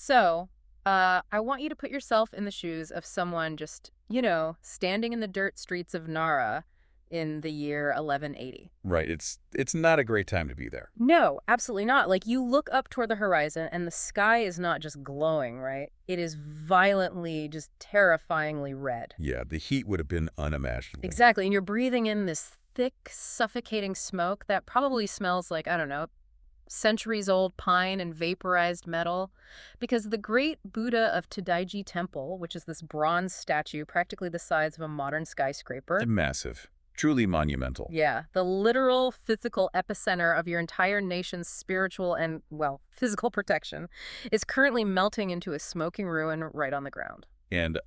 So, I want you to put yourself in the shoes of someone just, standing in the dirt streets of Nara in the year 1180. Right. It's not a great time to be there. No, absolutely not. Like, you look up toward the horizon, and the sky is not just glowing, right? It is violently, just terrifyingly red. Yeah, the heat would have been unimaginable. Exactly, and you're breathing in this thick, suffocating smoke that probably smells like, I don't know, centuries-old pine and vaporized metal, because the great Buddha of Todaiji Temple, which is this bronze statue practically the size of a modern skyscraper. Massive. Truly monumental. Yeah, the literal physical epicenter of your entire nation's spiritual and, well, physical protection, is currently melting into a smoking ruin right on the ground. And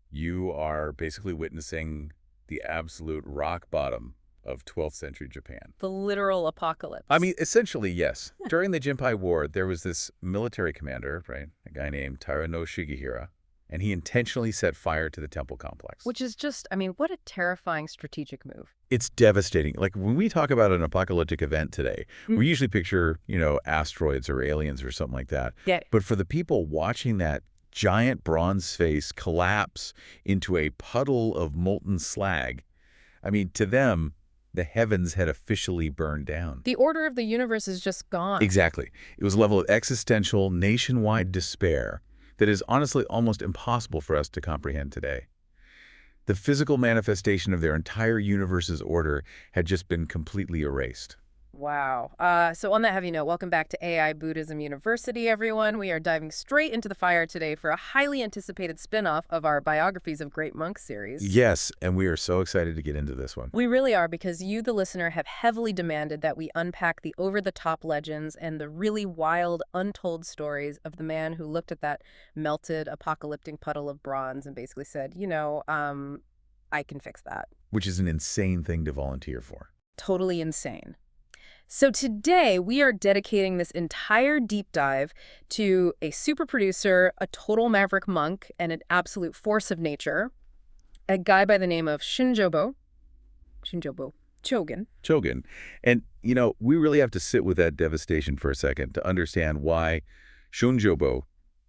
you are basically witnessing the absolute rock bottom of 12th century Japan. The literal apocalypse. I mean, essentially, yes. During the Jinpai War, there was this military commander, right, a guy named Taira no Shigehira, and he intentionally set fire to the temple complex. Which is just, I mean, what a terrifying strategic move. It's devastating. Like, when we talk about an apocalyptic event today, we usually picture, asteroids or aliens or something like that. Yeah. But for the people watching that giant bronze face collapse into a puddle of molten slag, I mean, to them, the heavens had officially burned down. The order of the universe is just gone. Exactly. It was a level of existential, nationwide despair that is honestly almost impossible for us to comprehend today. The physical manifestation of their entire universe's order had just been completely erased. Wow. So on that heavy note, welcome back to AI Buddhism University, everyone. We are diving straight into the fire today for a highly anticipated spin-off of our Biographies of Great Monks series. Yes, and we are so excited to get into this one. We really are, because you, the listener, have heavily demanded that we unpack the over-the-top legends and the really wild, untold stories of the man who looked at that melted, apocalyptic puddle of bronze and basically said, I can fix that. Which is an insane thing to volunteer for. Totally insane. So today, we are dedicating this entire deep dive to a super producer, a total maverick monk, and an absolute force of nature, a guy by the name of Shunjobo Chogen. Chogen. And, we really have to sit with that devastation for a second to understand why Shunjobo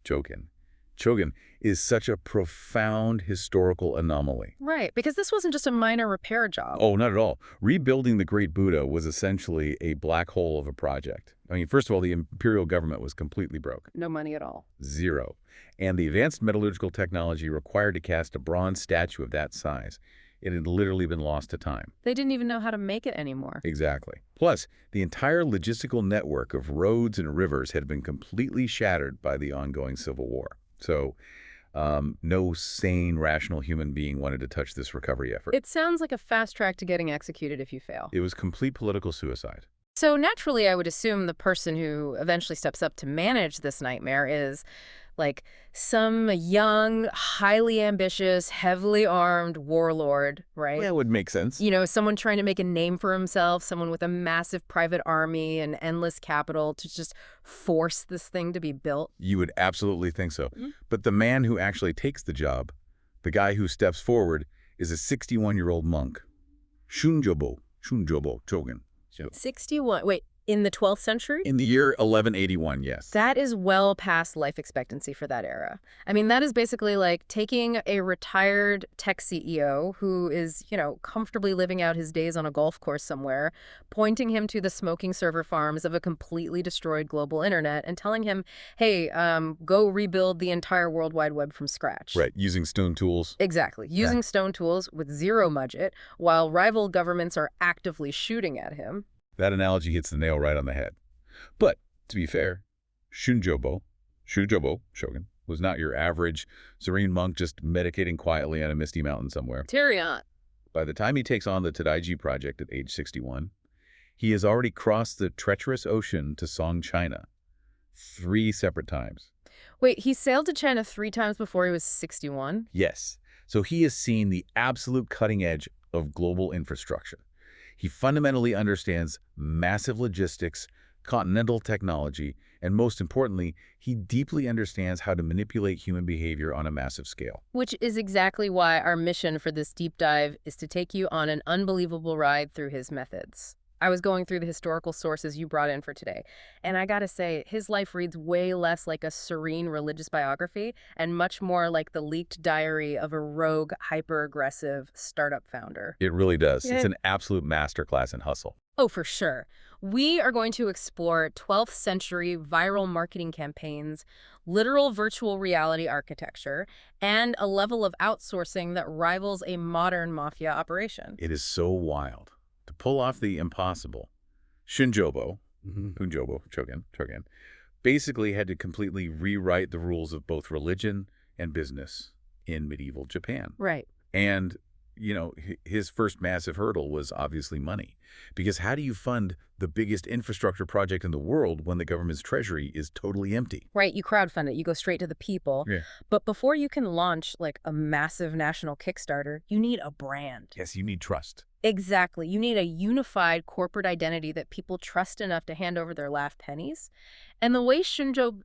Chogen is such a profound historical anomaly. Right, because this wasn't just a minor repair job. Oh, not at all. Rebuilding the Great Buddha was essentially a black hole of a project. I mean, first of all, the imperial government was completely broke. No money at all. Zero. And the advanced metallurgical technology required to cast a bronze statue of that size, it had literally been lost to time. They didn't even know how to make it anymore. Exactly. Plus, the entire logistical network of roads and rivers had been completely shattered by the ongoing civil war. So, no sane, rational human being wanted to touch this recovery effort. It sounds like a fast track to getting executed if you fail. It was complete political suicide. So naturally, I would assume the person who eventually steps up to manage this nightmare is like some young, highly ambitious, heavily armed warlord, right? Yeah, it would make sense. Someone trying to make a name for himself, someone with a massive private army and endless capital to just force this thing to be built. You would absolutely think so. But the man who actually takes the job, the guy who steps forward, is a 61-year-old monk, Shunjobo Chogen. 61. Wait, in the 12th century? In the year 1181, yes. That is well past life expectancy for that era. I mean, that is basically like taking a retired tech CEO who is, comfortably living out his days on a golf course somewhere, pointing him to the smoking server farms of a completely destroyed global internet and telling him, hey, go rebuild the entire World Wide Web from scratch. Right, using stone tools. Exactly. Using stone tools with zero budget while rival governments are actively shooting at him. That analogy hits the nail right on the head. But, to be fair, Shunjobo Chogen, was not your average serene monk just meditating quietly on a misty mountain somewhere. Tyrion. By the time he takes on the Todaiji project at age 61, he has already crossed the treacherous ocean to Song, China, 3 separate times. Wait, he sailed to China 3 times before he was 61? Yes. So he has seen the absolute cutting edge of global infrastructure. He fundamentally understands massive logistics, continental technology, and most importantly, he deeply understands how to manipulate human behavior on a massive scale. Which is exactly why our mission for this deep dive is to take you on an unbelievable ride through his methods. I was going through the historical sources you brought in for today, and I gotta say, his life reads way less like a serene religious biography and much more like the leaked diary of a rogue, hyper-aggressive startup founder. It really does. It's Yeah. an absolute masterclass in hustle. Oh, for sure. We are going to explore 12th century viral marketing campaigns, literal virtual reality architecture, and a level of outsourcing that rivals a modern mafia operation. It is so wild. To pull off the impossible, Shunjobo, Chogen, basically had to completely rewrite the rules of both religion and business in medieval Japan. Right. And, his first massive hurdle was obviously money. Because how do you fund the biggest infrastructure project in the world when the government's treasury is totally empty? Right, you crowdfund it, you go straight to the people. Yeah. But before you can launch like a massive national Kickstarter, you need a brand. Yes, you need trust. Exactly. You need a unified corporate identity that people trust enough to hand over their last pennies. And the way Shunjobo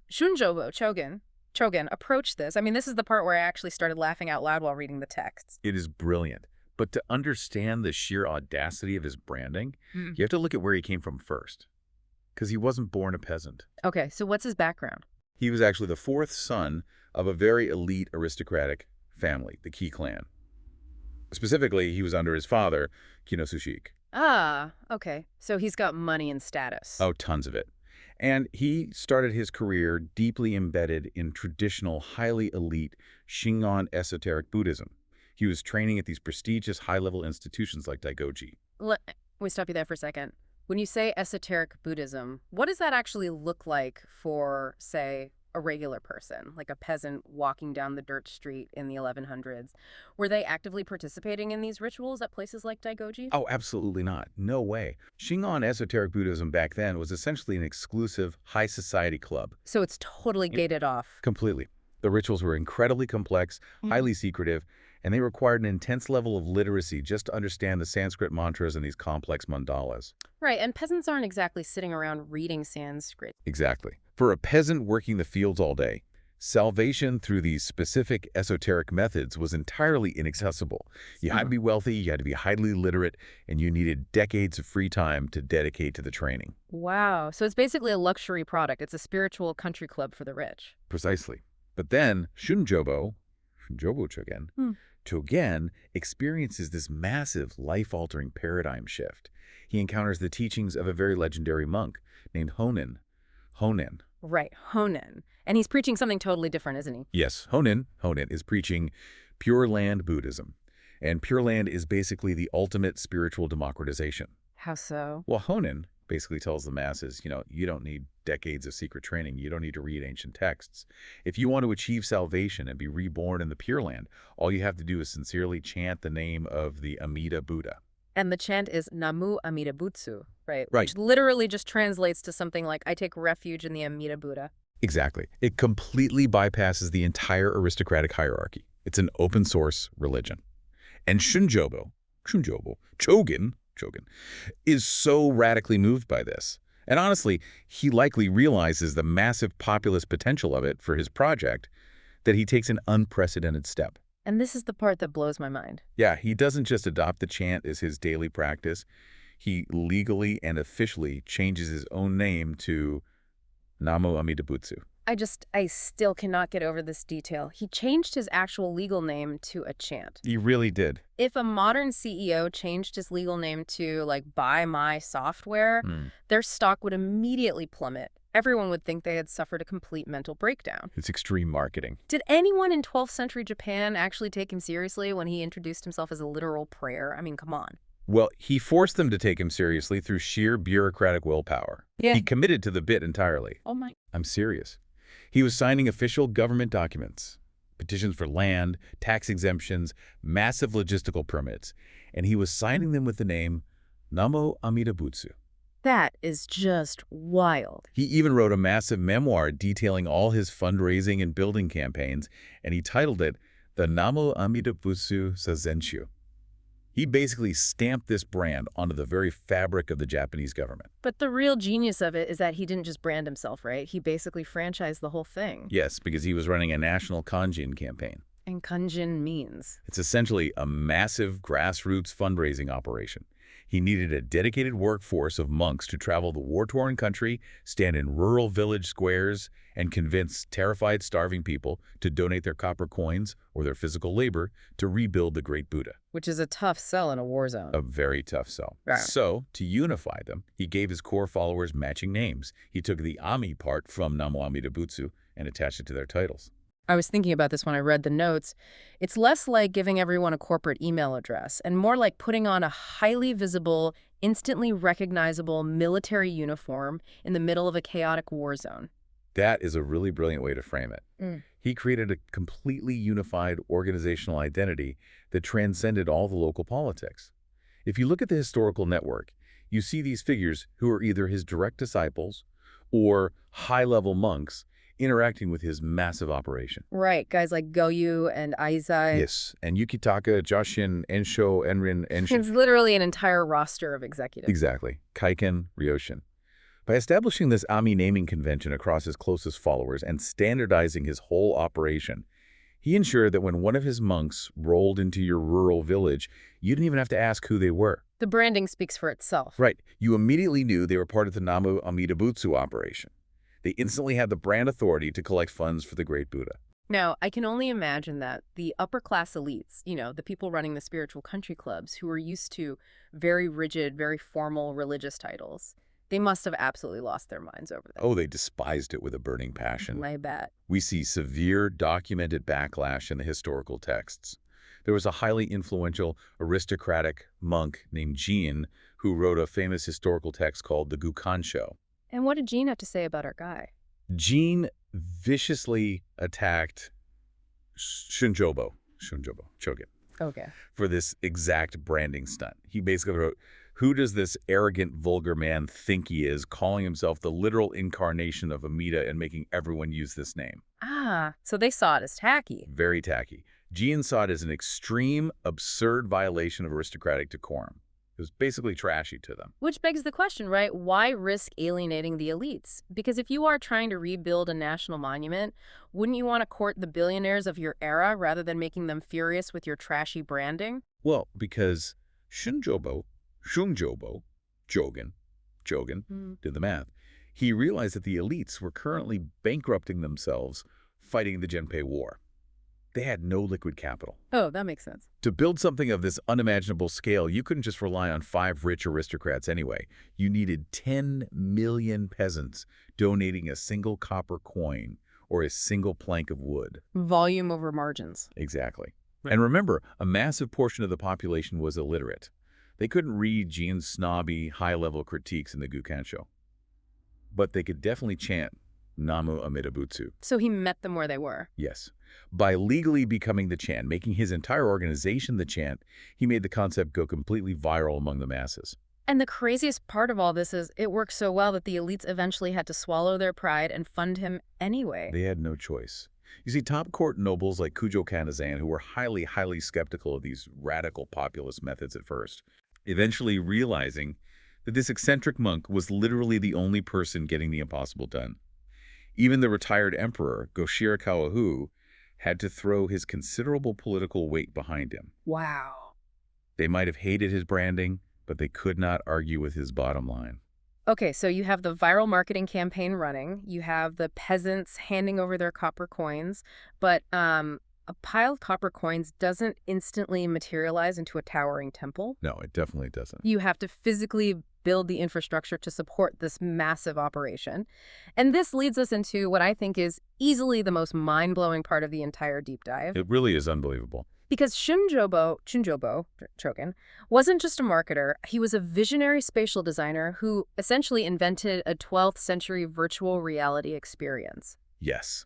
Chogen approached this, I mean, this is the part where I actually started laughing out loud while reading the texts. It is brilliant. But to understand the sheer audacity of his branding, Mm. you have to look at where he came from first. Because he wasn't born a peasant. Okay, so what's his background? He was actually the fourth son of a very elite aristocratic family, the Qi clan. Specifically, he was under his father, Kinosushik. Ah, okay. So he's got money and status. Oh, tons of it. And he started his career deeply embedded in traditional, highly elite Shingon esoteric Buddhism. He was training at these prestigious high-level institutions like Daigoji. Let me stop you there for a second. When you say esoteric Buddhism, what does that actually look like for, say, a regular person, like a peasant walking down the dirt street in the 1100s? Were they actively participating in these rituals at places like Daigoji? Oh, absolutely not. No way. Shingon esoteric Buddhism back then was essentially an exclusive high society club. So it's totally gated off. Completely. The rituals were incredibly complex, highly secretive, and they required an intense level of literacy just to understand the Sanskrit mantras and these complex mandalas. Right, and peasants aren't exactly sitting around reading Sanskrit. Exactly. For a peasant working the fields all day, salvation through these specific esoteric methods was entirely inaccessible. You had to be wealthy, you had to be highly literate, and you needed decades of free time to dedicate to the training. Wow, so it's basically a luxury product. It's a spiritual country club for the rich. Precisely. But then Shunjobo Chogen, Chogen experiences this massive life-altering paradigm shift. He encounters the teachings of a very legendary monk named Honen. Right, Honen. And he's preaching something totally different, isn't he? Yes, Honen is preaching Pure Land Buddhism. And Pure Land is basically the ultimate spiritual democratization. How so? Well, Honen basically tells the masses, you don't need decades of secret training. You don't need to read ancient texts. If you want to achieve salvation and be reborn in the Pure Land, all you have to do is sincerely chant the name of the Amida Buddha. And the chant is Namu-amidabutsu, right? Right. Which literally just translates to something like, I take refuge in the Amida Buddha. Exactly. It completely bypasses the entire aristocratic hierarchy. It's an open source religion. And Shunjobo Chogen, is so radically moved by this. And honestly, he likely realizes the massive populist potential of it for his project that he takes an unprecedented step. And this is the part that blows my mind. Yeah, he doesn't just adopt the chant as his daily practice. He legally and officially changes his own name to Namu-amidabutsu. I still cannot get over this detail. He changed his actual legal name to a chant. He really did. If a modern CEO changed his legal name to, like, buy my software, their stock would immediately plummet. Everyone would think they had suffered a complete mental breakdown. It's extreme marketing. Did anyone in 12th century Japan actually take him seriously when he introduced himself as a literal prayer? I mean, come on. Well, he forced them to take him seriously through sheer bureaucratic willpower. Yeah. He committed to the bit entirely. Oh my. I'm serious. He was signing official government documents, petitions for land, tax exemptions, massive logistical permits, and he was signing them with the name Namu-amidabutsu. That is just wild. He even wrote a massive memoir detailing all his fundraising and building campaigns, and he titled it The Namu-amidabutsu Sazenshu. He basically stamped this brand onto the very fabric of the Japanese government. But the real genius of it is that he didn't just brand himself, right? He basically franchised the whole thing. Yes, because he was running a national kanjin campaign. And kanjin means? It's essentially a massive grassroots fundraising operation. He needed a dedicated workforce of monks to travel the war-torn country, stand in rural village squares, and convince terrified, starving people to donate their copper coins or their physical labor to rebuild the great Buddha. Which is a tough sell in a war zone. A very tough sell. Right. So, to unify them, he gave his core followers matching names. He took the Ami part from Namu-amidabutsu and attached it to their titles. I was thinking about this when I read the notes. It's less like giving everyone a corporate email address and more like putting on a highly visible, instantly recognizable military uniform in the middle of a chaotic war zone. That is a really brilliant way to frame it. He created a completely unified organizational identity that transcended all the local politics. If you look at the historical network, you see these figures who are either his direct disciples or high-level monks interacting with his massive operation. Right, guys like Goyu and Aizai. Yes, and Yukitaka, Joshin, Ensho, Enrin, Enshin. It's literally an entire roster of executives. Exactly. Kaiken, Ryoshin. By establishing this Ami naming convention across his closest followers and standardizing his whole operation, he ensured that when one of his monks rolled into your rural village, you didn't even have to ask who they were. The branding speaks for itself. Right. You immediately knew they were part of the Namu-amidabutsu operation. They instantly had the brand authority to collect funds for the great Buddha. Now, I can only imagine that the upper-class elites, the people running the spiritual country clubs who are used to very rigid, very formal religious titles, they must have absolutely lost their minds over that. Oh, they despised it with a burning passion. I bet. We see severe documented backlash in the historical texts. There was a highly influential aristocratic monk named Jin who wrote a famous historical text called the Gukansho. And what did Gene have to say about our guy? Jin viciously attacked Shunjobo Chogen Okay. for this exact branding stunt. He basically wrote, "Who does this arrogant, vulgar man think he is, calling himself the literal incarnation of Amida and making everyone use this name?" Ah, so they saw it as tacky. Very tacky. Jin saw it as an extreme, absurd violation of aristocratic decorum. It was basically trashy to them. Which begs the question, right? Why risk alienating the elites? Because if you are trying to rebuild a national monument, wouldn't you want to court the billionaires of your era rather than making them furious with your trashy branding? Well, because Shunjobo Chogen did the math. He realized that the elites were currently bankrupting themselves fighting the Genpei War. They had no liquid capital. Oh, that makes sense. To build something of this unimaginable scale, you couldn't just rely on 5 rich aristocrats anyway. You needed 10 million peasants donating a single copper coin or a single plank of wood. Volume over margins. Exactly. Right. And remember, a massive portion of the population was illiterate. They couldn't read Jin's snobby, high-level critiques in the Gukansho. But they could definitely chant Namu-amidabutsu. So he met them where they were. Yes. By legally becoming the chant, making his entire organization the chant, he made the concept go completely viral among the masses. And the craziest part of all this is it worked so well that the elites eventually had to swallow their pride and fund him anyway. They had no choice. You see, top court nobles like Kujo Kanazan, who were highly skeptical of these radical populist methods at first, eventually realizing that this eccentric monk was literally the only person getting the impossible done. Even the retired emperor, Goshira Kawahu, had to throw his considerable political weight behind him. Wow. They might have hated his branding, but they could not argue with his bottom line. Okay, so you have the viral marketing campaign running, you have the peasants handing over their copper coins, but a pile of copper coins doesn't instantly materialize into a towering temple. No, it definitely doesn't. You have to physically build the infrastructure to support this massive operation. And this leads us into what I think is easily the most mind-blowing part of the entire deep dive. It really is unbelievable. Because Shunjobo Chogen wasn't just a marketer, he was a visionary spatial designer who essentially invented a 12th century virtual reality experience. Yes.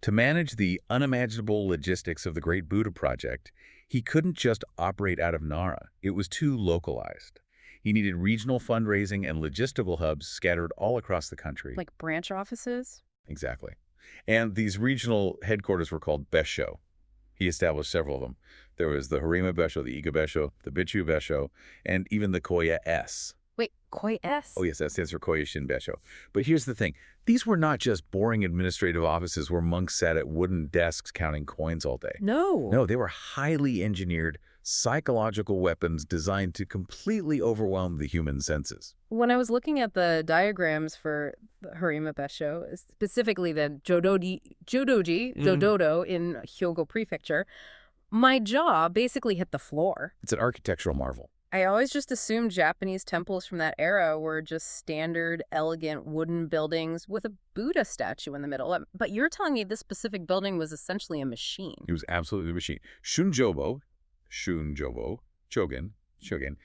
To manage the unimaginable logistics of the Great Buddha Project, he couldn't just operate out of Nara. It was too localized. He needed regional fundraising and logistical hubs scattered all across the country. Like branch offices? Exactly. And these regional headquarters were called Besho. He established several of them. There was the Harima Besho, the Iga Besho, the Bichu Besho, and even the Koya S. Wait, Koi S? Oh, yes, that stands for Koya Shin Besho. But here's the thing. These were not just boring administrative offices where monks sat at wooden desks counting coins all day. No. No, they were highly engineered, psychological weapons designed to completely overwhelm the human senses. When I was looking at the diagrams for the Harima Besho, specifically the Jodoji Jododo in Hyogo Prefecture, my jaw basically hit the floor. It's an architectural marvel. I always just assumed Japanese temples from that era were just standard, elegant wooden buildings with a Buddha statue in the middle. But you're telling me this specific building was essentially a machine. It was absolutely a machine. Shunjobo Chogen,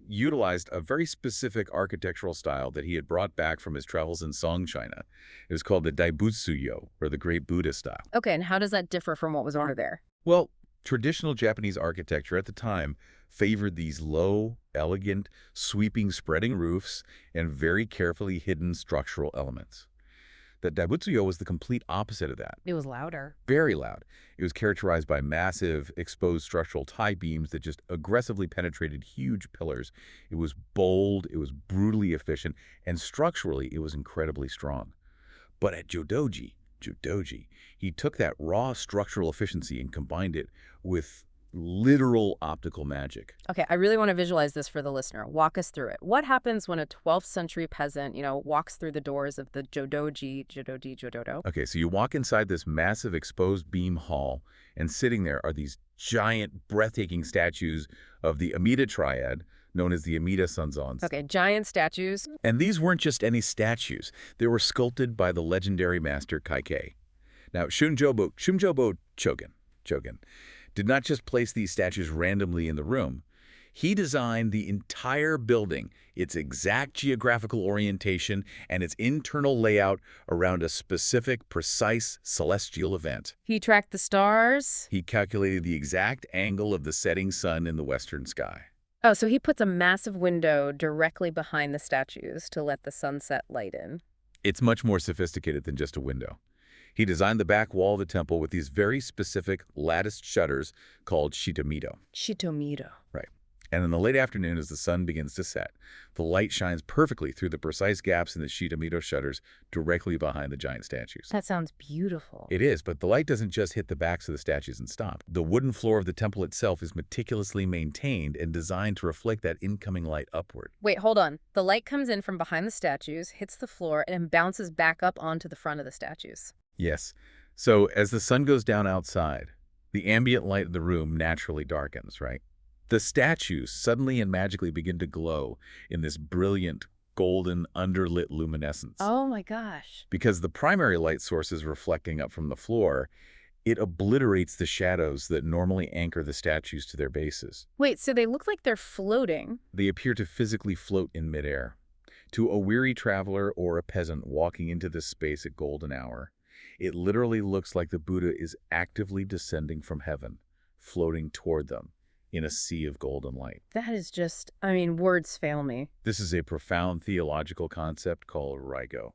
utilized a very specific architectural style that he had brought back from his travels in Song, China. It was called the Daibutsu-yo, or the Great Buddha style. Okay, and how does that differ from what was already there? Well, traditional Japanese architecture at the time favored these low, elegant, sweeping, spreading roofs and very carefully hidden structural elements. The Daibutsu-yo was the complete opposite of that. It was louder. Very loud. It was characterized by massive, exposed structural tie beams that just aggressively penetrated huge pillars. It was bold, it was brutally efficient, and structurally, it was incredibly strong. But at Jodoji, he took that raw structural efficiency and combined it with literal optical magic. Okay, I really want to visualize this for the listener. Walk us through it. What happens when a 12th century peasant, walks through the doors of the Jodoji Jododo? Okay, so you walk inside this massive exposed beam hall, and sitting there are these giant, breathtaking statues of the Amida triad, known as the Amida Sanzons. Okay, giant statues. And these weren't just any statues. They were sculpted by the legendary master Kaikei. Now, Shunjobo Chogen did not just place these statues randomly in the room. He designed the entire building, its exact geographical orientation, and its internal layout around a specific, precise celestial event. He tracked the stars. He calculated the exact angle of the setting sun in the western sky. Oh, so he puts a massive window directly behind the statues to let the sunset light in. It's much more sophisticated than just a window. He designed the back wall of the temple with these very specific latticed shutters called shitomido. Shitomido. Right. And in the late afternoon, as the sun begins to set, the light shines perfectly through the precise gaps in the shitomido shutters directly behind the giant statues. That sounds beautiful. It is, but the light doesn't just hit the backs of the statues and stop. The wooden floor of the temple itself is meticulously maintained and designed to reflect that incoming light upward. Wait, hold on. The light comes in from behind the statues, hits the floor, and bounces back up onto the front of the statues. Yes. So as the sun goes down outside, the ambient light of the room naturally darkens, right? The statues suddenly and magically begin to glow in this brilliant, golden, underlit luminescence. Oh my gosh. Because the primary light source is reflecting up from the floor, it obliterates the shadows that normally anchor the statues to their bases. Wait, so they look like they're floating? They appear to physically float in midair. To a weary traveler or a peasant walking into this space at golden hour, it literally looks like the Buddha is actively descending from heaven, floating toward them in a sea of golden light. That is just, words fail me. This is a profound theological concept called Raigo,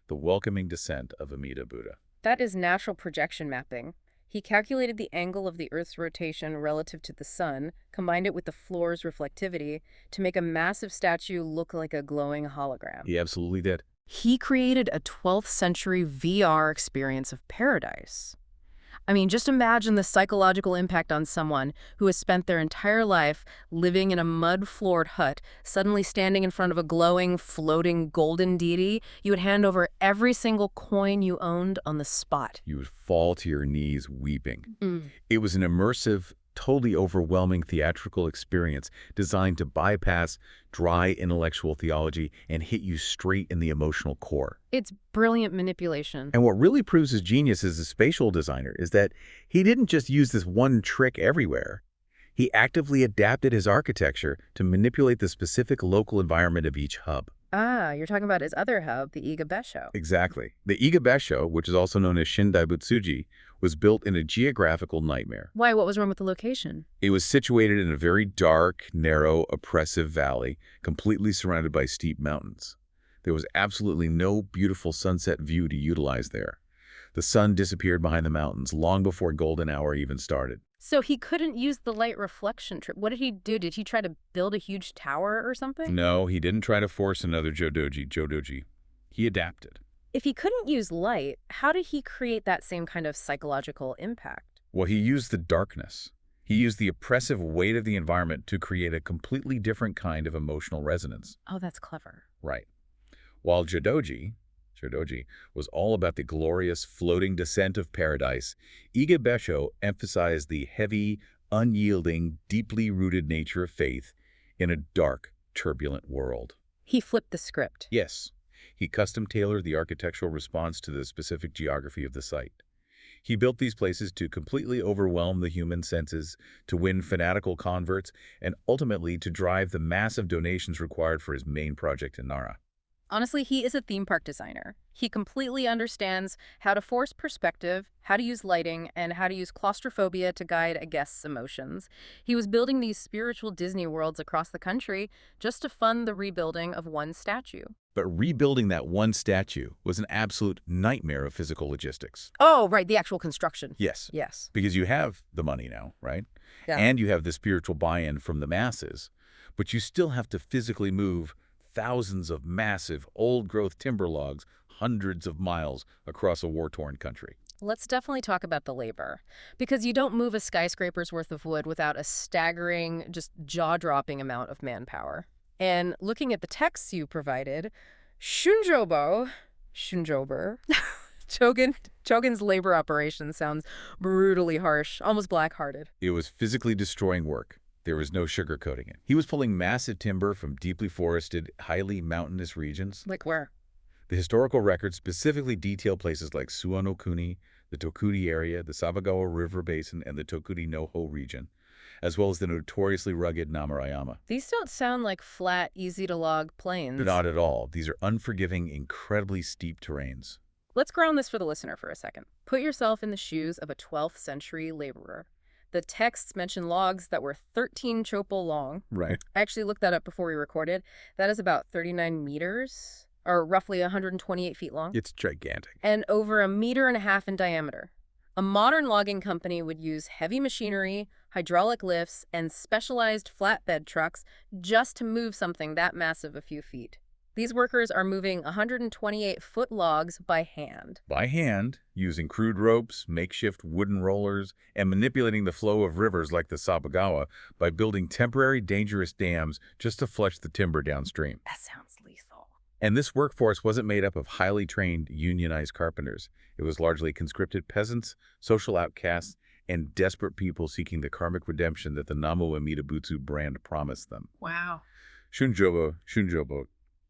the welcoming descent of Amida Buddha. That is natural projection mapping. He calculated the angle of the Earth's rotation relative to the sun, combined it with the floor's reflectivity to make a massive statue look like a glowing hologram. He absolutely did. He created a 12th century VR experience of paradise. Just imagine the psychological impact on someone who has spent their entire life living in a mud-floored hut, suddenly standing in front of a glowing, floating golden deity. You would hand over every single coin you owned on the spot. You would fall to your knees weeping. It was an immersive, totally overwhelming theatrical experience designed to bypass dry intellectual theology and hit you straight in the emotional core. It's brilliant manipulation. And what really proves his genius as a spatial designer is that he didn't just use this one trick everywhere. He actively adapted his architecture to manipulate the specific local environment of each hub. Ah, you're talking about his other hub, the Iga Besho. Exactly. The Iga Besho, which is also known as Shindaibutsuji, was built in a geographical nightmare. Why? What was wrong with the location? It was situated in a very dark, narrow, oppressive valley, completely surrounded by steep mountains. There was absolutely no beautiful sunset view to utilize there. The sun disappeared behind the mountains long before golden hour even started. So he couldn't use the light reflection trick. What did he do? Did he try to build a huge tower or something? No, he didn't try to force another Jodoji. He adapted. If he couldn't use light, how did he create that same kind of psychological impact? Well, he used the darkness. He used the oppressive weight of the environment to create a completely different kind of emotional resonance. Oh, that's clever. Right. While Jodoji was all about the glorious floating descent of paradise, Iga emphasized the heavy, unyielding, deeply rooted nature of faith in a dark, turbulent world. He flipped the script. Yes, he custom-tailored the architectural response to the specific geography of the site. He built these places to completely overwhelm the human senses, to win fanatical converts, and ultimately to drive the massive donations required for his main project in Nara. Honestly, he is a theme park designer. He completely understands how to force perspective, how to use lighting, and how to use claustrophobia to guide a guest's emotions. He was building these spiritual Disney worlds across the country just to fund the rebuilding of one statue. But rebuilding that one statue was an absolute nightmare of physical logistics. Oh, right, the actual construction. Yes, Yes. because you have the money now, right? Yeah. And you have the spiritual buy-in from the masses, but you still have to physically move thousands of massive, old-growth timber logs hundreds of miles across a war-torn country. Let's definitely talk about the labor, because you don't move a skyscraper's worth of wood without a staggering, just jaw-dropping amount of manpower. And looking at the texts you provided, Shunjobo Chogen's labor operation sounds brutally harsh, almost black-hearted. It was physically destroying work. There was no sugarcoating it. He was pulling massive timber from deeply forested, highly mountainous regions. Like where? The historical records specifically detail places like Suwano-kuni, the Tokudi area, the Sabagawa River Basin, and the Tokudi-no-ho region, as well as the notoriously rugged Namarayama. These don't sound like flat, easy-to-log plains. Not at all. These are unforgiving, incredibly steep terrains. Let's ground this for the listener for a second. Put yourself in the shoes of a 12th century laborer. The texts mention logs that were 13 chopo long. Right. I actually looked that up before we recorded. That is about 39 meters, or roughly 128 feet long. It's gigantic. And over 1.5 meters in diameter. A modern logging company would use heavy machinery, hydraulic lifts, and specialized flatbed trucks just to move something that massive a few feet. These workers are moving 128-foot logs by hand. By hand, using crude ropes, makeshift wooden rollers, and manipulating the flow of rivers like the Sabagawa by building temporary dangerous dams just to flush the timber downstream. That sounds lethal. And this workforce wasn't made up of highly trained, unionized carpenters. It was largely conscripted peasants, social outcasts, and desperate people seeking the karmic redemption that the Namu-amidabutsu brand promised them. Wow. Shunjobo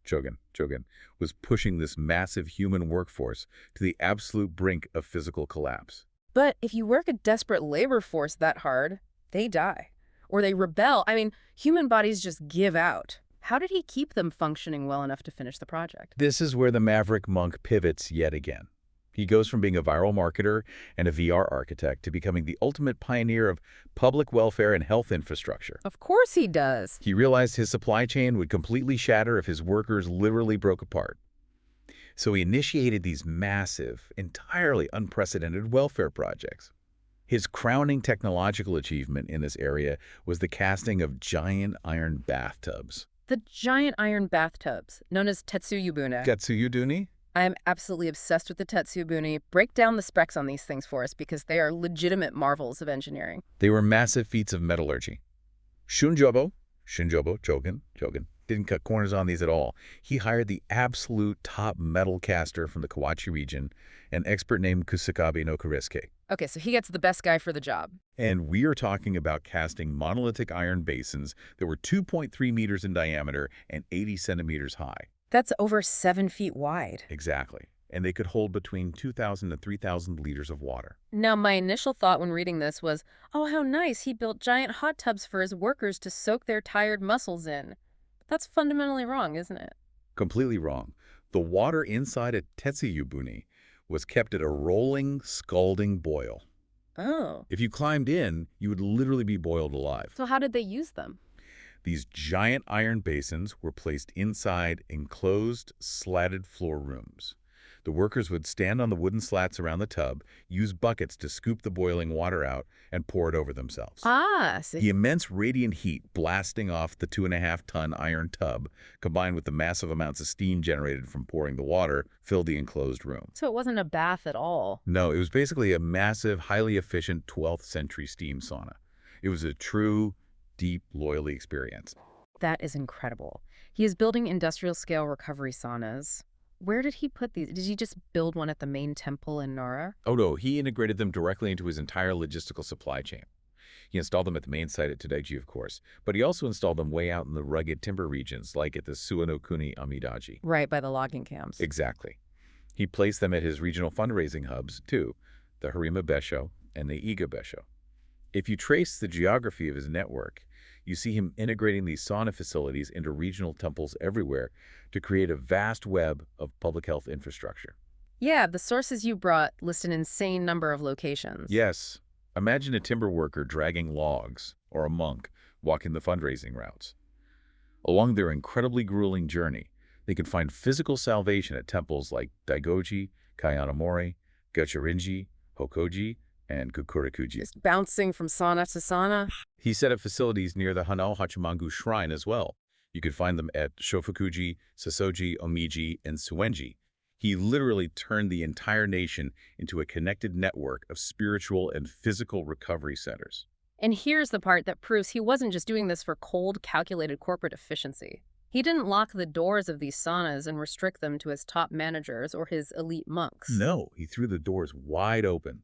Chogen was pushing this massive human workforce to the absolute brink of physical collapse. But if you work a desperate labor force that hard, they die. Or they rebel. I mean, human bodies just give out. How did he keep them functioning well enough to finish the project? This is where the Maverick monk pivots yet again. He goes from being a viral marketer and a VR architect to becoming the ultimate pioneer of public welfare and health infrastructure. Of course he does. He realized his supply chain would completely shatter if his workers literally broke apart. So he initiated these massive, entirely unprecedented welfare projects. His crowning technological achievement in this area was the casting of giant iron bathtubs. The giant iron bathtubs, known as Tetsuyubune. Tetsuyubune? I am absolutely obsessed with the Tetsuyubune. Break down the specs on these things for us because they are legitimate marvels of engineering. They were massive feats of metallurgy. Shunjobo Chogen, didn't cut corners on these at all. He hired the absolute top metal caster from the Kawachi region, an expert named Kusakabe no Kuriske. Okay, so he gets the best guy for the job. And we are talking about casting monolithic iron basins that were 2.3 meters in diameter and 80 centimeters high. That's over 7 feet wide. Exactly. And they could hold between 2,000 and 3,000 liters of water. Now, my initial thought when reading this was, oh, how nice, he built giant hot tubs for his workers to soak their tired muscles in. But that's fundamentally wrong, isn't it? Completely wrong. The water inside a Tetsuyubune was kept at a rolling, scalding boil. Oh. If you climbed in, you would literally be boiled alive. So how did they use them? These giant iron basins were placed inside enclosed, slatted floor rooms. The workers would stand on the wooden slats around the tub, use buckets to scoop the boiling water out, and pour it over themselves. Ah, so The immense radiant heat blasting off the 2.5-ton iron tub, combined with the massive amounts of steam generated from pouring the water, filled the enclosed room. it wasn't a bath at all. No, it was basically a massive, highly efficient 12th century steam sauna. It was a true, deep loyalty experience. That is incredible. He is building industrial-scale recovery saunas. Where did he put these? Did he just build one at the main temple in Nara? Oh no, he integrated them directly into his entire logistical supply chain. He installed them at the main site at Jodoji, of course, but he also installed them way out in the rugged timber regions, like at the Suwanokuni Amidaji. Right by the logging camps. Exactly. He placed them at his regional fundraising hubs, too, the Harima Besho and the Iga Besho. If you trace the geography of his network, you see him integrating these sauna facilities into regional temples everywhere to create a vast web of public health infrastructure. Yeah, the sources you brought list an insane number of locations. Yes. Imagine a timber worker dragging logs, or a monk walking the fundraising routes. Along their incredibly grueling journey, they can find physical salvation at temples like Daigoji, Kayanamori, Gochurinji, Hokoji, and Kukurakuji. Just bouncing from sauna to sauna. He set up facilities near the Hanao Hachimangu Shrine as well. You could find them at Shofukuji, Sasoji, Omiji, and Suenji. He literally turned the entire nation into a connected network of spiritual and physical recovery centers. And here's the part that proves he wasn't just doing this for cold, calculated corporate efficiency. He didn't lock the doors of these saunas and restrict them to his top managers or his elite monks. No, he threw the doors wide open.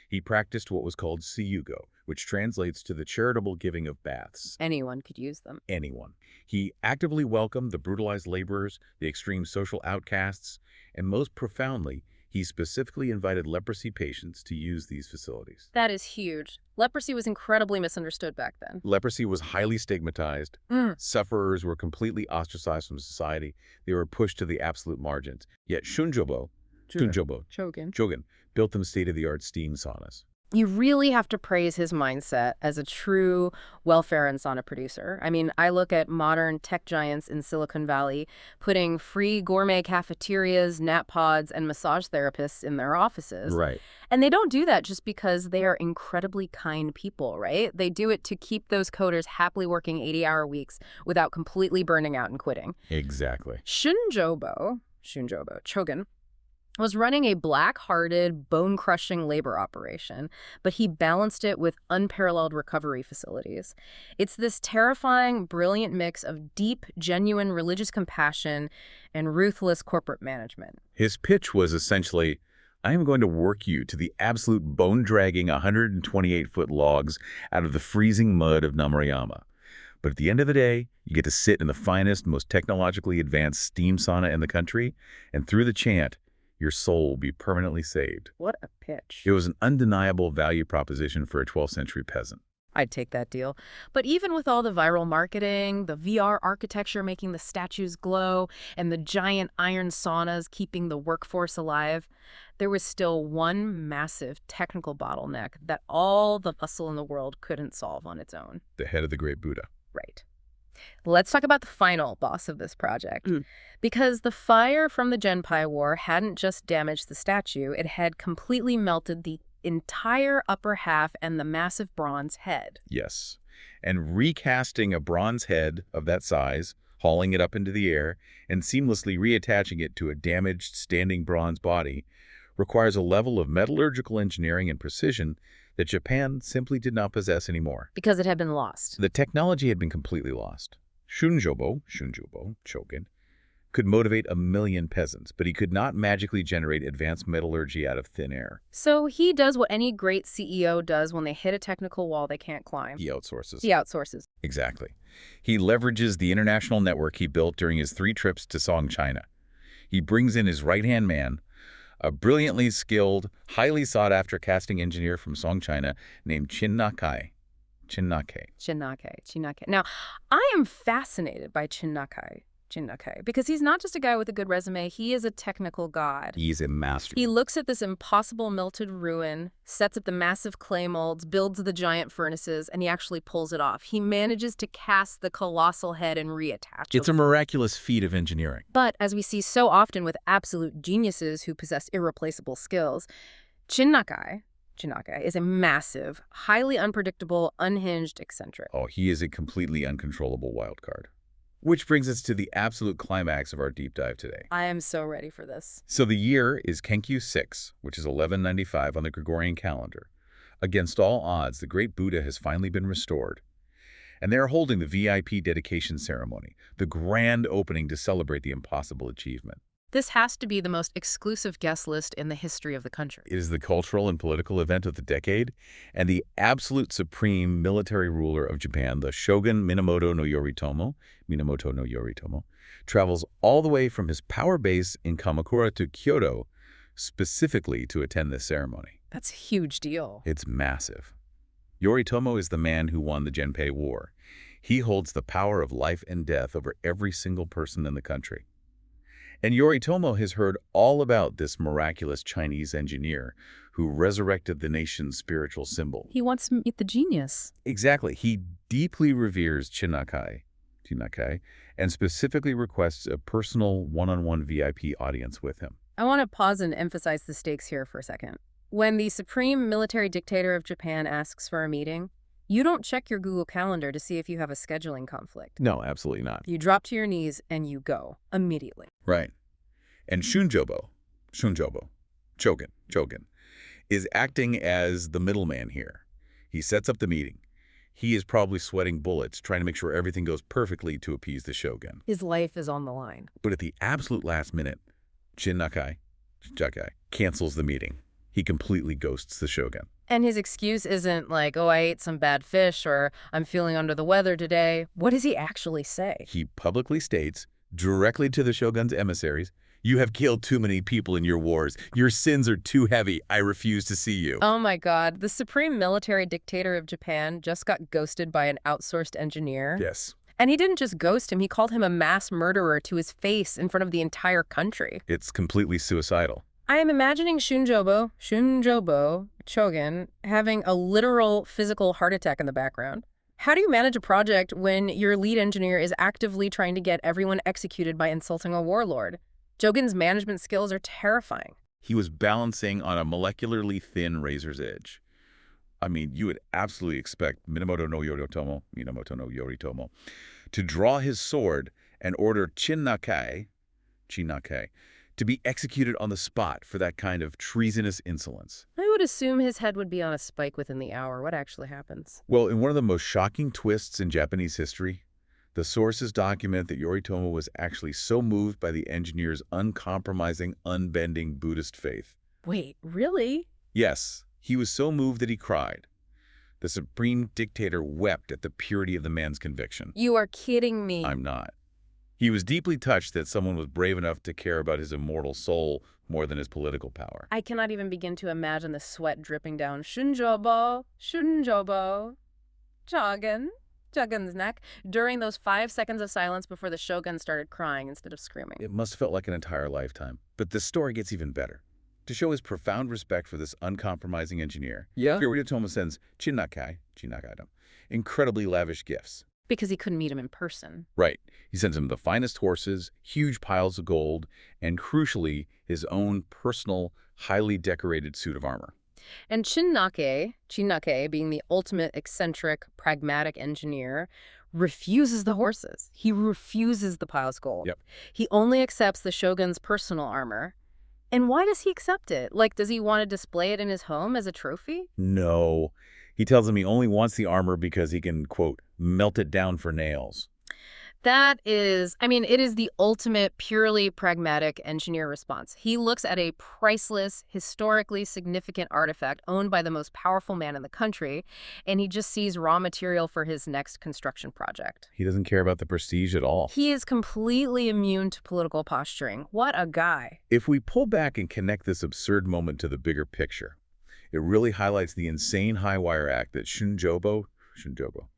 He practiced what was called siyugo, which translates to the charitable giving of baths. Anyone could use them. Anyone. He actively welcomed the brutalized laborers, the extreme social outcasts, and most profoundly, he specifically invited leprosy patients to use these facilities. That is huge. Leprosy was incredibly misunderstood back then. Leprosy was highly stigmatized. Sufferers were completely ostracized from society. They were pushed to the absolute margins. Yet Shunjobo Chogen built them state-of-the-art steam saunas. You really have to praise his mindset as a true welfare and sauna producer. I mean, I look at modern tech giants in Silicon Valley putting free gourmet cafeterias, nap pods, and massage therapists in their offices. Right. And they don't do that just because they are incredibly kind people, right? They do it to keep those coders happily working 80-hour weeks without completely burning out and quitting. Exactly. Shunjobo Chogen was running a black-hearted, bone-crushing labor operation, but he balanced it with unparalleled recovery facilities. It's this terrifying, brilliant mix of deep, genuine religious compassion and ruthless corporate management. His pitch was essentially, I am going to work you to the absolute bone-dragging 128-foot logs out of the freezing mud of Namarayama. But at the end of the day, you get to sit in the finest, most technologically advanced steam sauna in the country, and through the chant, your soul will be permanently saved. What a pitch. It was an undeniable value proposition for a 12th century peasant. I'd take that deal. But even with all the viral marketing, the VR architecture making the statues glow, and the giant iron saunas keeping the workforce alive, there was still one massive technical bottleneck that all the hustle in the world couldn't solve on its own. The head of the great Buddha. Right. Let's talk about the final boss of this project. Because the fire from the Genpei War hadn't just damaged the statue, it had completely melted the entire upper half and the massive bronze head. Yes. And recasting a bronze head of that size, hauling it up into the air, and seamlessly reattaching it to a damaged standing bronze body requires a level of metallurgical engineering and precision that Japan simply did not possess anymore. Because it had been lost. The technology had been completely lost. Shunjobo Chogen, could motivate 1 million peasants, but he could not magically generate advanced metallurgy out of thin air. So he does what any great CEO does when they hit a technical wall they can't climb. He outsources. He outsources. Exactly. He leverages the international network he built during his 3 trips to Song, China. He brings in his right-hand man, a brilliantly skilled, highly sought-after casting engineer from Song, China named Chin-Nakai. Now, I am fascinated by Chin-Nakai, because he's not just a guy with a good resume, he is a technical god. He's a master. He looks at this impossible melted ruin, sets up the massive clay molds, builds the giant furnaces, and he actually pulls it off. He manages to cast the colossal head and reattach it. It's a miraculous feat of engineering. But as we see so often with absolute geniuses who possess irreplaceable skills, Chin-Nakai is a massive, highly unpredictable, unhinged eccentric. Oh, he is a completely uncontrollable wild card. Which brings us to the absolute climax of our deep dive today. I am so ready for this. So the year is Kenkyu 6, which is 1195 on the Gregorian calendar, Against all odds, the great Buddha has finally been restored. And they're holding the VIP dedication ceremony, the grand opening to celebrate the impossible achievement. This has to be the most exclusive guest list in the history of the country. It is the cultural and political event of the decade, and the absolute supreme military ruler of Japan, the Shogun Minamoto no Yoritomo, travels all the way from his power base in Kamakura to Kyoto specifically to attend this ceremony. That's a huge deal. It's massive. Yoritomo is the man who won the Genpei War. He holds the power of life and death over every single person in the country. And Yoritomo has heard all about this miraculous Chinese engineer who resurrected the nation's spiritual symbol. He wants to meet the genius. Exactly. He deeply reveres Chinnakai, and specifically requests a personal one-on-one VIP audience with him. I want to pause and emphasize the stakes here for a second. When the supreme military dictator of Japan asks for a meeting, you don't check your Google Calendar to see if you have a scheduling conflict. No, absolutely not. You drop to your knees and you go immediately. Right. And Shunjobo Chogen, is acting as the middleman here. He sets up the meeting. He is probably sweating bullets, trying to make sure everything goes perfectly to appease the shogun. His life is on the line. But at the absolute last minute, Chinnakai cancels the meeting. He completely ghosts the shogun. And his excuse isn't like, oh, I ate some bad fish or I'm feeling under the weather today. What does he actually say? He publicly states, directly to the shogun's emissaries, "You have killed too many people in your wars. Your sins are too heavy. I refuse to see you." Oh my God, the supreme military dictator of Japan just got ghosted by an outsourced engineer. Yes. And he didn't just ghost him, he called him a mass murderer to his face in front of the entire country. It's completely suicidal. I am imagining Shunjobo Chogen having a literal physical heart attack in the background. How do you manage a project when your lead engineer is actively trying to get everyone executed by insulting a warlord? Jogen's management skills are terrifying. He was balancing on a molecularly thin razor's edge. I mean, you would absolutely expect Minamoto no Yoritomo, to draw his sword and order Chinnakai, to be executed on the spot for that kind of treasonous insolence. I would assume his head would be on a spike within the hour. What actually happens? Well, in one of the most shocking twists in Japanese history, the sources document that Yoritomo was actually so moved by the engineer's uncompromising, unbending Buddhist faith. Wait, really? Yes, he was so moved that he cried. The supreme dictator wept at the purity of the man's conviction. You are kidding me. I'm not. He was deeply touched that someone was brave enough to care about his immortal soul more than his political power. I cannot even begin to imagine the sweat dripping down Shunjobo Chogen's neck during those 5 seconds of silence before the shogun started crying instead of screaming. It must have felt like an entire lifetime. But the story gets even better. To show his profound respect for this uncompromising engineer, Yoritomo sends Chinnakai incredibly lavish gifts. Because he couldn't meet him in person. Right. He sends him the finest horses, huge piles of gold, and crucially, his own personal, highly decorated suit of armor. And Chinnakai, being the ultimate eccentric, pragmatic engineer, refuses the horses. He refuses the piles of gold. Yep. He only accepts the shogun's personal armor. And why does he accept it? Like, does he want to display it in his home as a trophy? No. He tells him he only wants the armor because he can, quote, melt it down for nails. That is, it is the ultimate purely pragmatic engineer response. He looks at a priceless, historically significant artifact owned by the most powerful man in the country, and he just sees raw material for his next construction project. He doesn't care about the prestige at all. He is completely immune to political posturing. What a guy. If we pull back and connect this absurd moment to the bigger picture, it really highlights the insane high-wire act that Shunjobo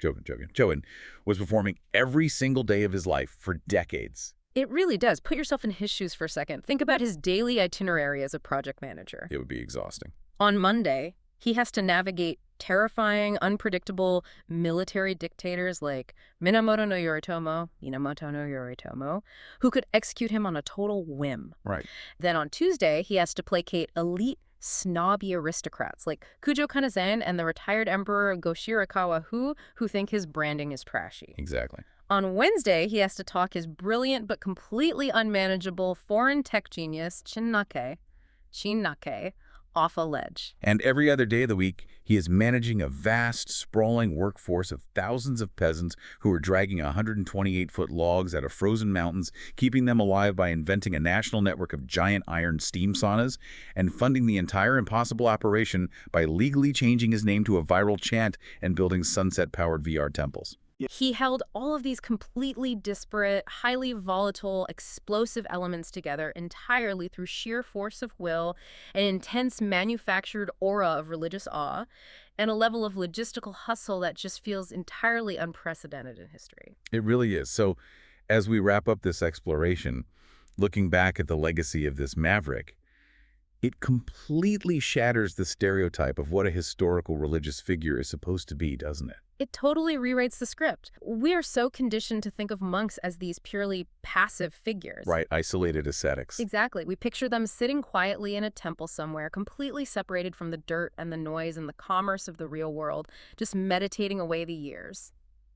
Chogen was performing every single day of his life for decades. It really does. Put yourself in his shoes for a second. Think about his daily itinerary as a project manager. It would be exhausting. On Monday, he has to navigate terrifying, unpredictable military dictators like Minamoto no Yoritomo, who could execute him on a total whim. Right. Then on Tuesday, he has to placate elite snobby aristocrats like Kujo Kanazen and the retired emperor Go Shirakawa who think his branding is trashy. Exactly. On Wednesday, he has to talk his brilliant but completely unmanageable foreign tech genius Chinnakai off a ledge. And every other day of the week, he is managing a vast, sprawling workforce of thousands of peasants who are dragging 128-foot logs out of frozen mountains, keeping them alive by inventing a national network of giant iron steam saunas, and funding the entire impossible operation by legally changing his name to a viral chant and building sunset-powered VR temples. He held all of these completely disparate, highly volatile, explosive elements together entirely through sheer force of will, an intense manufactured aura of religious awe, and a level of logistical hustle that just feels entirely unprecedented in history. It really is. So, as we wrap up this exploration, looking back at the legacy of this Maverick, it completely shatters the stereotype of what a historical religious figure is supposed to be, doesn't it? It totally rewrites the script. We are so conditioned to think of monks as these purely passive figures. Right, isolated ascetics. Exactly. We picture them sitting quietly in a temple somewhere, completely separated from the dirt and the noise and the commerce of the real world, just meditating away the years.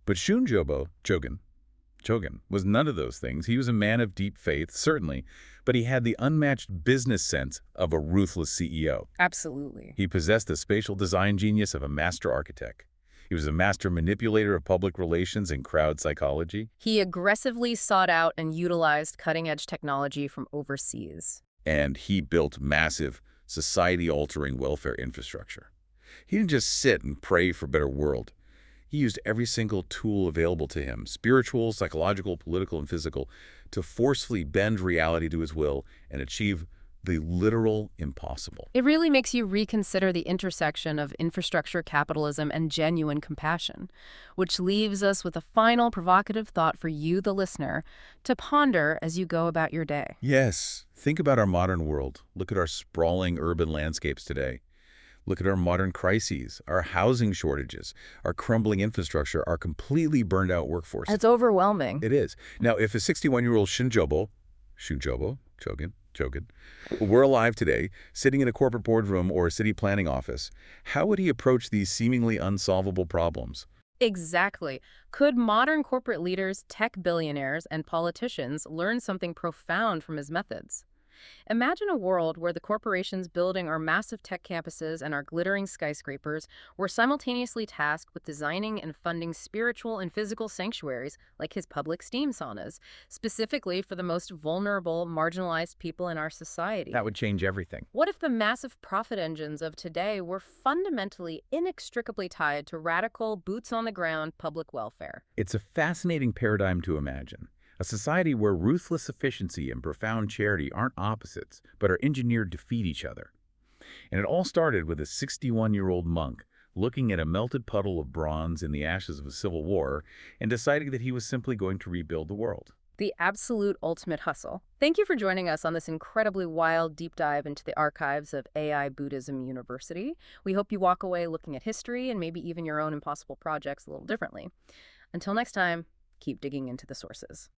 But Shunjobo Chogen was none of those things. He was a man of deep faith, certainly, but he had the unmatched business sense of a ruthless CEO. Absolutely. He possessed the spatial design genius of a master architect. He was a master manipulator of public relations and crowd psychology. He aggressively sought out and utilized cutting-edge technology from overseas. And he built massive, society-altering welfare infrastructure. He didn't just sit and pray for a better world. He used every single tool available to him, spiritual, psychological, political, and physical, to forcefully bend reality to his will and achieve the literal impossible. It really makes you reconsider the intersection of infrastructure capitalism and genuine compassion, which leaves us with a final provocative thought for you, the listener, to ponder as you go about your day. Yes, think about our modern world. Look at our sprawling urban landscapes today. Look at our modern crises, our housing shortages, our crumbling infrastructure, our completely burned out workforce. It's overwhelming. It is. Now, if a 61-year-old Shunjobo Chogen, were alive today, sitting in a corporate boardroom or a city planning office, how would he approach these seemingly unsolvable problems? Exactly. Could modern corporate leaders, tech billionaires, and politicians learn something profound from his methods? Imagine a world where the corporations building our massive tech campuses and our glittering skyscrapers were simultaneously tasked with designing and funding spiritual and physical sanctuaries like his public steam saunas, specifically for the most vulnerable, marginalized people in our society. That would change everything. What if the massive profit engines of today were fundamentally, inextricably tied to radical, boots-on-the-ground public welfare? It's a fascinating paradigm to imagine. A society where ruthless efficiency and profound charity aren't opposites, but are engineered to feed each other. And it all started with a 61-year-old monk looking at a melted puddle of bronze in the ashes of a civil war and deciding that he was simply going to rebuild the world. The absolute ultimate hustle. Thank you for joining us on this incredibly wild deep dive into the archives of AI Buddhism University. We hope you walk away looking at history and maybe even your own impossible projects a little differently. Until next time, keep digging into the sources.